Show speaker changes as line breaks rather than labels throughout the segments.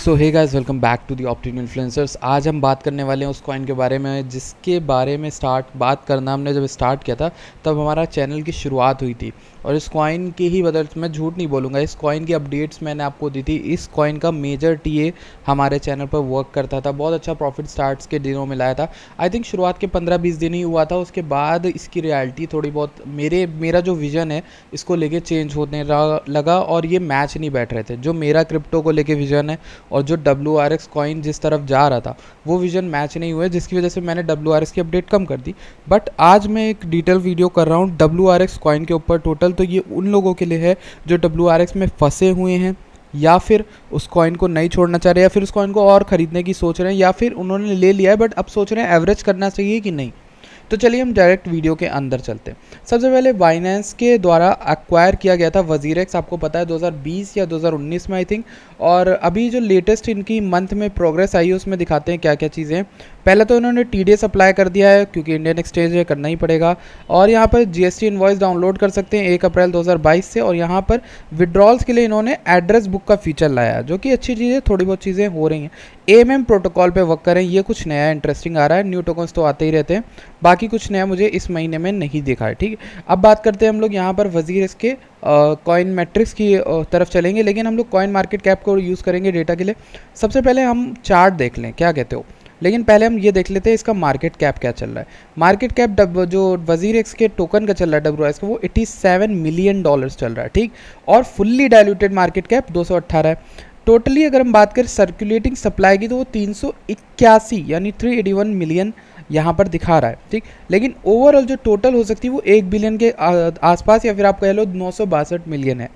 So hey guys, welcome back to the ऑप्टिन influencers. आज हम बात करने वाले हैं उस कॉइन के बारे में जिसके बारे में बात करना हमने जब स्टार्ट किया था तब हमारा चैनल की शुरुआत हुई थी। और इस कॉइन की ही बदौलत, मैं झूठ नहीं बोलूँगा, इस कॉइन की अपडेट्स मैंने आपको दी थी। इस कॉइन का मेजर टीए हमारे चैनल पर वर्क करता था, बहुत अच्छा प्रॉफिट स्टार्ट्स के दिनों में लाया था। आई थिंक शुरुआत के 15-20 दिन ही हुआ था, उसके बाद इसकी रियलिटी थोड़ी बहुत मेरा जो विज़न है इसको लेके चेंज होने लगा और ये मैच नहीं बैठ रहे थे। जो मेरा क्रिप्टो को लेके विज़न है और जो WRX कॉइन जिस तरफ जा रहा था वो विज़न मैच नहीं हुए, जिसकी वजह से मैंने WRX की अपडेट कम कर दी। बट आज मैं एक डिटेल वीडियो कर रहा हूँ WRX कॉइन के ऊपर टोटल। तो ये उन लोगों के लिए है जो WRX में फंसे हुए हैं, या फिर उस कॉइन को नहीं छोड़ना चाह रहे, या फिर उस कॉइन को और ख़रीदने की सोच रहे हैं, या फिर उन्होंने ले लिया है बट अब सोच रहे हैं एवरेज करना चाहिए कि नहीं। तो चलिए हम डायरेक्ट वीडियो के अंदर चलते हैं। सबसे पहले बाइनेंस के द्वारा एक्वायर किया गया था वजीरेक्स, आपको पता है 2020 या 2019 में आई थिंक। और अभी जो लेटेस्ट इनकी मंथ में प्रोग्रेस आई है उसमें दिखाते हैं क्या क्या चीज़ें। पहले तो इन्होंने TDS अप्लाई कर दिया है क्योंकि इंडियन एक्सचेंज है, करना ही पड़ेगा। और यहाँ पर GST इनवॉइस डाउनलोड कर सकते हैं 1 अप्रैल 2022 से। और यहाँ पर विड्रॉल्स के लिए इन्होंने एड्रेस बुक का फीचर लाया जो कि अच्छी चीज़ है, थोड़ी बहुत चीज़ें हो रही हैं। AMM प्रोटोकॉल पे वर्क करें, ये कुछ नया इंटरेस्टिंग आ रहा है। न्यू टोकन्स तो आते ही रहते हैं, बाकी कुछ नया मुझे इस महीने में नहीं दिखा है। ठीक है, अब बात करते हैं हम लोग यहाँ पर वजीरेक्स के कॉइन मैट्रिक्स की तरफ चलेंगे, लेकिन हम लोग कॉइन मार्केट कैप को यूज़ करेंगे डेटा के लिए। सबसे पहले हम चार्ट देख लें, क्या कहते हो, लेकिन पहले हम ये देख लेते हैं इसका मार्केट कैप क्या चल रहा है। मार्केट कैप जो वजीरेक्स के टोकन का चल रहा है WRX का, वो $87 मिलियन चल रहा है। ठीक, और फुल्ली डायल्यूटेड मार्केट कैप 218 है। टोटली अगर हम बात करें सर्कुलेटिंग सप्लाई की तो वो 381 यानी 381 मिलियन यहाँ पर दिखा रहा है। ठीक, लेकिन ओवरऑल जो टोटल हो सकती है वो 1 बिलियन के आसपास, या फिर आप कह लो 962 मिलियन है।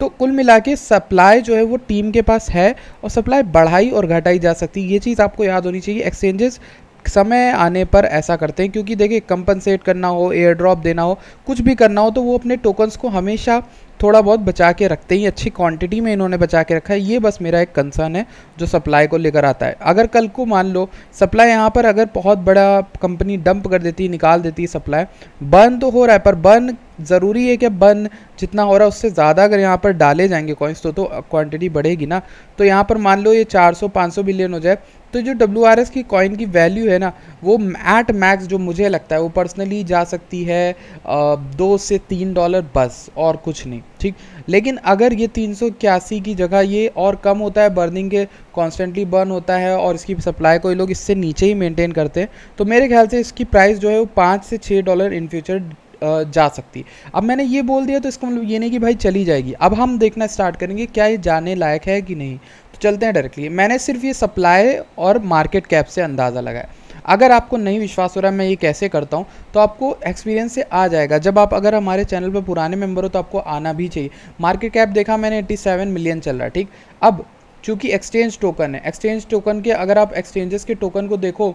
तो कुल मिला के सप्लाई जो है वो टीम के पास है और सप्लाई बढ़ाई और घटाई जा सकती है। ये चीज़ आपको याद होनी चाहिए। एक्सचेंजेस समय आने पर ऐसा करते हैं क्योंकि देखिए, कंपनसेट करना हो, एयर ड्रॉप देना हो, कुछ भी करना हो, तो वो अपने टोकन्स को हमेशा थोड़ा बहुत बचा के रखते हैं। अच्छी क्वांटिटी में इन्होंने बचा के रखा है। ये बस मेरा एक कंसर्न है जो सप्लाई को लेकर आता है। अगर कल को मान लो सप्लाई यहाँ पर अगर बहुत बड़ा कंपनी डंप कर देती है, निकाल देती है सप्लाई, बर्न तो हो रहा है पर बर्न ज़रूरी है कि बर्न जितना हो रहा है उससे ज़्यादा अगर यहाँ पर डाले जाएंगे कॉइन्स तो क्वांटिटी बढ़ेगी ना। तो यहाँ पर मान लो ये 400-500 बिलियन हो जाए तो जो WRX की कॉइन की वैल्यू है ना, वो एट मैक्स जो मुझे लगता है वो पर्सनली जा सकती है $2 से $3 बस, और कुछ नहीं। ठीक, लेकिन अगर ये 381 की जगह ये और कम होता है, बर्निंग के कॉन्स्टेंटली बर्न होता है और इसकी सप्लाई को ये लोग इससे नीचे ही मेंटेन करते हैं, तो मेरे ख्याल से इसकी प्राइस जो है वो $5 से $6 इन फ्यूचर जा सकती है। अब मैंने ये बोल दिया तो इसका मतलब ये नहीं कि भाई चली जाएगी। अब हम देखना स्टार्ट करेंगे क्या ये जाने लायक है कि नहीं। तो चलते हैं डायरेक्टली। मैंने सिर्फ ये सप्लाई और मार्केट कैप से अंदाज़ा लगाया। अगर आपको नहीं विश्वास हो रहा है मैं ये कैसे करता हूँ, तो आपको एक्सपीरियंस से आ जाएगा। जब आप अगर हमारे चैनल पर पुराने मेंबर हो तो आपको आना भी चाहिए। मार्केट कैप देखा मैंने 87 मिलियन चल रहा है। ठीक, अब चूँकि एक्सचेंज टोकन है, एक्सचेंज टोकन के अगर आप एक्सचेंजेस के टोकन को देखो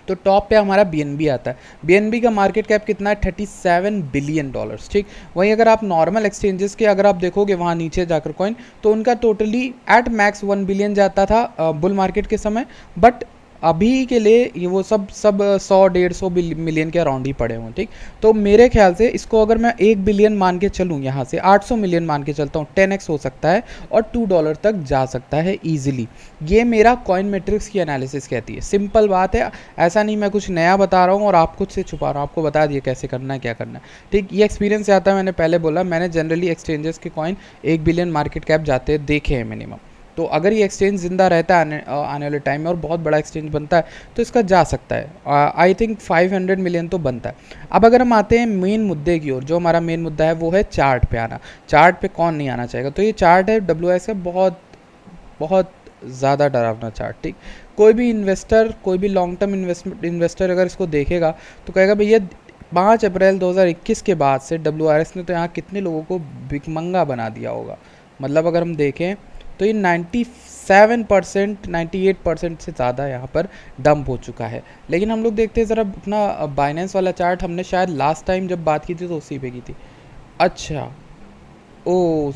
तो टॉप पे हमारा BNB आता है। BNB का मार्केट कैप कितना है, $37 बिलियन। ठीक, वहीं अगर आप नॉर्मल एक्सचेंजेस के अगर आप देखोगे वहाँ नीचे जाकर कॉइन, तो उनका टोटली एट मैक्स 1 बिलियन जाता था बुल मार्केट के समय। बट अभी के लिए ये वो सब 100-150 मिलियन के अराउंड ही पड़े हुए। ठीक, तो मेरे ख्याल से इसको अगर मैं 1 बिलियन मान के चलूँ, यहाँ से 800 मिलियन मान के चलता हूँ, 10x हो सकता है और $2 तक जा सकता है ईजिली। ये मेरा कॉइन मैट्रिक्स की एनालिसिस कहती है। सिंपल बात है, ऐसा नहीं मैं कुछ नया बता रहा हूँ और आप खुद से छुपा रहा हूँ, आपको बता दिए कैसे करना है, क्या करना है। ठीक, ये एक्सपीरियंस से आता है। मैंने पहले बोला, मैंने जनरली एक्सचेंजेस के कॉइन 1 बिलियन मार्केट कैप जाते देखे हैं मिनिमम। तो अगर ये एक्सचेंज ज़िंदा रहता है आने वाले टाइम में और बहुत बड़ा एक्सचेंज बनता है तो इसका जा सकता है। आई थिंक 500 मिलियन तो बनता है। अब अगर हम आते हैं मेन मुद्दे की ओर, जो हमारा मेन मुद्दा है वो है चार्ट पे आना। चार्ट पे कौन नहीं आना चाहेगा। तो ये चार्ट है WRX का, बहुत बहुत ज़्यादा डरावना चार्ट। ठीक, कोई भी इन्वेस्टर, कोई भी लॉन्ग टर्म इन्वेस्टर अगर इसको देखेगा तो कहेगा भैया 5 अप्रैल 2021 के बाद से WRX ने तो यहाँ कितने लोगों को भिखमंगा बना दिया होगा। मतलब अगर हम देखें तो ये 97% 98% से ज़्यादा यहाँ पर डंप हो चुका है। लेकिन हम लोग देखते हैं ज़रा अपना बाइनेंस वाला चार्ट। हमने शायद लास्ट टाइम जब बात की थी तो उसी पे की थी। अच्छा, ओ,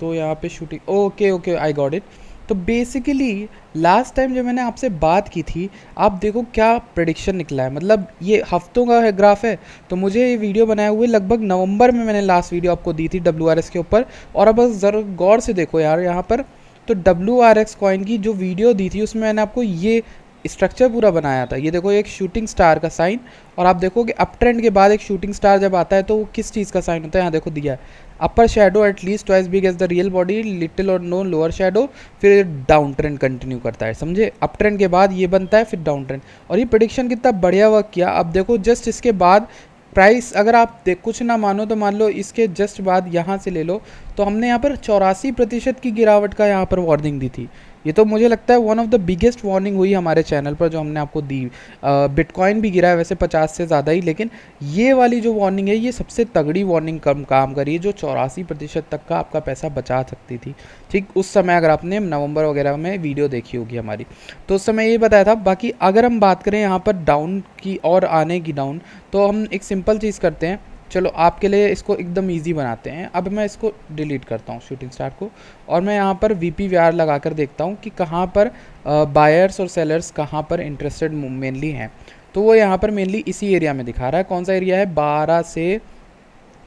तो यहाँ पे shooting, okay okay, I got it. तो बेसिकली लास्ट टाइम जब मैंने आपसे बात की थी, आप देखो क्या प्रेडिक्शन निकला है। मतलब ये हफ्तों का है ग्राफ है। तो मुझे ये वीडियो बनाए हुए लगभग नवंबर में मैंने लास्ट वीडियो आपको दी थी WRX के ऊपर। और अब बस ज़रा गौर से देखो यार, यहाँ पर तो WRX कॉइन की जो वीडियो दी थी उसमें मैंने आपको ये स्ट्रक्चर पूरा बनाया था। ये देखो एक शूटिंग स्टार का साइन, और आप देखो कि अप ट्रेंड के बाद एक शूटिंग स्टार जब आता है तो वो किस चीज़ का साइन होता है, यहाँ देखो दिया है upper shadow at least twice big as the real body, little और नो लोअर शेडो, फिर डाउन ट्रेंड कंटिन्यू करता है, समझे। अप ट्रेंड के बाद ये बनता है, फिर डाउन ट्रेंड। और ये प्रेडिक्शन कितना बढ़िया वर्क किया। अब देखो जस्ट इसके बाद प्राइस, अगर आप कुछ ना मानो तो मान लो इसके जस्ट बाद यहाँ से ले लो, तो हमने यहाँ पर 84% की गिरावट का यहाँ पर वार्निंग दी थी। ये तो मुझे लगता है one of the biggest warning हुई हमारे चैनल पर जो हमने आपको दी। बिटकॉइन भी गिरा है वैसे 50 से ज़्यादा ही, लेकिन ये वाली जो वार्निंग है ये सबसे तगड़ी वार्निंग काम करी है, जो 84% तक का आपका पैसा बचा सकती थी। ठीक उस समय अगर आपने नवंबर वगैरह में वीडियो देखी होगी हमारी, तो उस समय ये बताया था। बाकी अगर हम बात करें यहाँ पर डाउन की और आने की डाउन, तो हम एक सिंपल चीज़ करते हैं। चलो आपके लिए इसको एकदम इजी बनाते हैं। अब मैं इसको डिलीट करता हूँ शूटिंग स्टार को, और मैं यहाँ पर VPVR लगा कर देखता हूँ कि कहाँ पर बायर्स और सेलर्स कहाँ पर इंटरेस्टेड मेनली हैं। तो वो यहाँ पर मेनली इसी एरिया में दिखा रहा है। कौन सा एरिया है, 12 से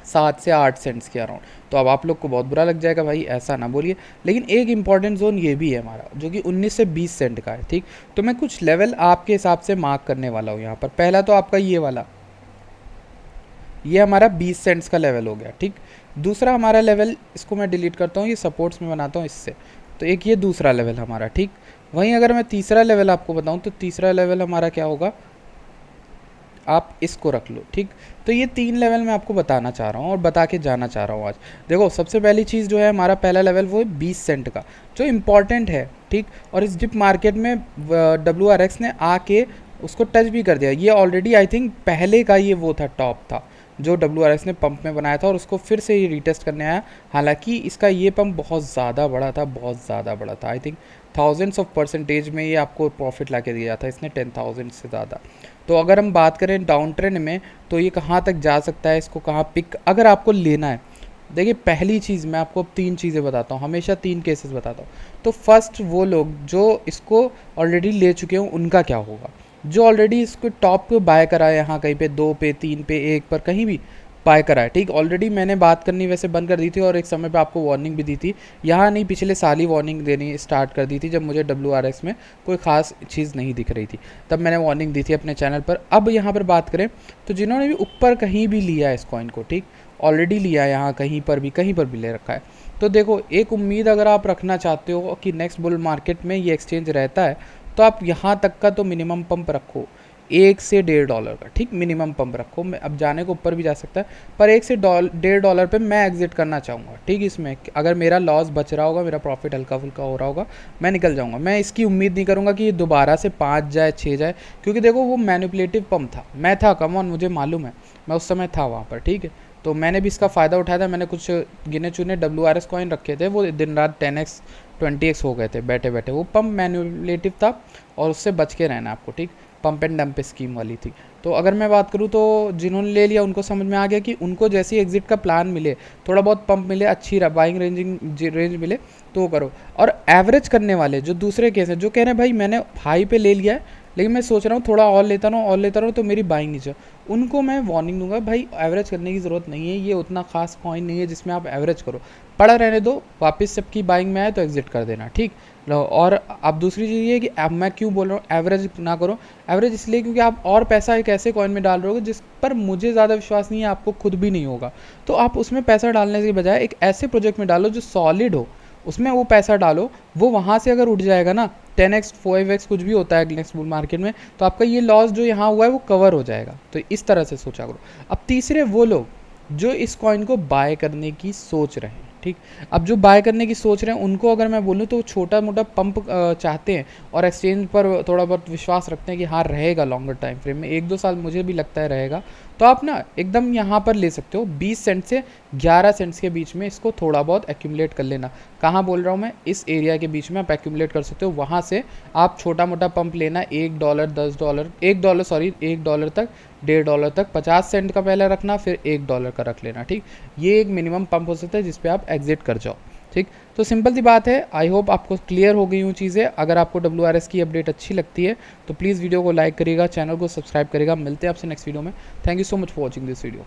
7 से 8 सेंट्स के अराउंड। तो अब आप लोग को बहुत बुरा लग जाएगा, भाई ऐसा ना बोलिए, लेकिन एक इंपॉर्टेंट जोन ये भी है हमारा जो कि 19 से 20 सेंट का है। ठीक, तो मैं कुछ लेवल आपके हिसाब से मार्क करने वाला हूँ यहाँ पर। पहला तो आपका ये वाला, ये हमारा 20 सेंट्स का लेवल हो गया। ठीक, दूसरा हमारा लेवल, इसको मैं डिलीट करता हूँ, ये सपोर्ट्स में बनाता हूँ इससे। तो एक ये दूसरा लेवल हमारा। ठीक, वहीं अगर मैं तीसरा लेवल आपको बताऊँ तो तीसरा लेवल हमारा क्या होगा, आप इसको रख लो। ठीक, तो ये 3 लेवल मैं आपको बताना चाह रहा हूँ और बता के जाना चाह रहा हूँ आज। देखो सबसे पहली चीज़ जो है हमारा पहला लेवल वो है 20 सेंट का, जो इम्पॉर्टेंट है। ठीक, और इस डिप मार्केट में WRX ने आके उसको टच भी कर दिया। ये ऑलरेडी आई थिंक पहले का ये वो था, टॉप था जो WRX ने पंप में बनाया था, और उसको फिर से ये रीटेस्ट करने आया। हालांकि इसका ये पंप बहुत ज़्यादा बड़ा था, बहुत ज़्यादा बड़ा था। I think thousands of percentage में ये आपको प्रॉफिट ला के दिया था इसने, 10,000 से ज़्यादा। तो अगर हम बात करें डाउन ट्रेंड में, तो ये कहाँ तक जा सकता है, इसको कहाँ पिक अगर आपको लेना है। देखिए पहली चीज़ मैं आपको अब 3 चीज़ें बताता हूँ, हमेशा 3 केसेस बताता हूँ। तो फर्स्ट वो लोग जो इसको ऑलरेडी ले चुके हों उनका क्या होगा, जो ऑलरेडी इसको टॉप पे बाय करा है, यहाँ कहीं पे 2 पे 3 पे 1 पर कहीं भी बाय करा है। ठीक, ऑलरेडी मैंने बात करनी वैसे बंद कर दी थी और एक समय पे आपको वार्निंग भी दी थी। यहाँ नहीं, पिछले साल ही वार्निंग देनी स्टार्ट कर दी थी जब मुझे WRX में कोई ख़ास चीज़ नहीं दिख रही थी, तब मैंने वार्निंग दी थी अपने चैनल पर। अब यहाँ पर बात करें तो जिन्होंने भी ऊपर कहीं भी लिया है इस कॉइन को, ठीक ऑलरेडी लिया है, यहाँ कहीं पर भी ले रखा है, तो देखो एक उम्मीद अगर आप रखना चाहते हो कि नेक्स्ट बुल मार्केट में ये एक्सचेंज रहता है, तो आप यहाँ तक का तो मिनिमम पंप रखो, $1 से $1.5 का। ठीक, मिनिमम पंप रखो। मैं अब जाने को ऊपर भी जा सकता है, पर $1 से $1.5 पे मैं एग्जिट करना चाहूँगा। ठीक, इसमें अगर मेरा लॉस बच रहा होगा, मेरा प्रॉफिट हल्का फुल्का हो रहा होगा, मैं निकल जाऊँगा। मैं इसकी उम्मीद नहीं करूँगा कि ये दोबारा से 5 जाए 6 जाए, क्योंकि देखो वो मैनिपुलेटिव पंप था। मैं था, कम ऑन, मुझे मालूम है, मैं उस समय था वहाँ पर। ठीक है, तो मैंने भी इसका फ़ायदा उठाया था। मैंने कुछ गिने चुने WRX कॉइन रखे थे, वो दिन रात 10x 20x हो गए थे बैठे बैठे। वो पंप मैनिपुलेटिव था और उससे बच के रहना आपको। ठीक, पंप एंड डंप स्कीम वाली थी। तो अगर मैं बात करूँ तो जिन्होंने ले लिया उनको समझ में आ गया कि उनको जैसी एग्जिट का प्लान मिले, थोड़ा बहुत पंप मिले, अच्छी बाइंग रेंज मिले तो वो करो। और एवरेज करने वाले जो दूसरे केस हैं, जो कह रहे हैं भाई मैंने हाई पे ले लिया है लेकिन मैं सोच रहा हूँ थोड़ा और लेता रहूँ तो मेरी बाइंग नीचे, उनको मैं वार्निंग दूंगा, भाई एवरेज करने की ज़रूरत नहीं है, ये उतना खास कॉइन नहीं है जिसमें आप एवरेज करो, पड़ा रहने दो, वापस सबकी बाइंग में आए तो एग्जिट कर देना। ठीक, और अब दूसरी चीज़ ये है कि अब मैं क्यों बोल रहा हूँ एवरेज ना करो। एवरेज इसलिए क्योंकि आप और पैसा एक ऐसे कॉइन में डाल रहे हो जिस पर मुझे ज़्यादा विश्वास नहीं है, आपको खुद भी नहीं होगा। तो आप उसमें पैसा डालने के बजाय एक ऐसे प्रोजेक्ट में डालो जो सॉलिड हो, उसमें वो पैसा डालो। वो वहाँ से अगर उठ जाएगा ना 10x 4x कुछ भी होता है नेक्स्ट बुल मार्केट में, तो आपका ये लॉस जो यहाँ हुआ है वो कवर हो जाएगा। तो इस तरह से सोचा करो। अब तीसरे वो लोग जो इस कॉइन को बाय करने की सोच रहे हैं, ठीक, अब जो बाय करने की सोच रहे हैं उनको अगर मैं बोलूँ तो छोटा मोटा पंप चाहते हैं और एक्सचेंज पर थोड़ा बहुत विश्वास रखते हैं कि हाँ रहेगा लॉन्गर टाइम फ्रेम में, 1-2 साल मुझे भी लगता है रहेगा, तो आप ना एकदम यहाँ पर ले सकते हो 20 सेंट से 11 सेंट्स के बीच में इसको थोड़ा बहुत एक्यूमुलेट कर लेना। कहाँ बोल रहा हूँ मैं, इस एरिया के बीच में आप एक्यूमुलेट कर सकते हो। वहाँ से आप छोटा मोटा पंप लेना, $1 $10 $1 तक $1.5 तक, 50 सेंट का पहले रखना, फिर $1 का रख लेना। ठीक, ये एक मिनिमम पंप हो सकता है जिस पे आप एग्जिट कर जाओ। ठीक, तो सिंपल सी बात है। आई होप आपको क्लियर हो गई हूँ चीज़ें। अगर आपको WRX की अपडेट अच्छी लगती है तो प्लीज़ वीडियो को लाइक करिएगा, चैनल को सब्सक्राइब करिएगा। मिलते हैं आपसे नेक्स्ट वीडियो में। Thank you so much for watching this video.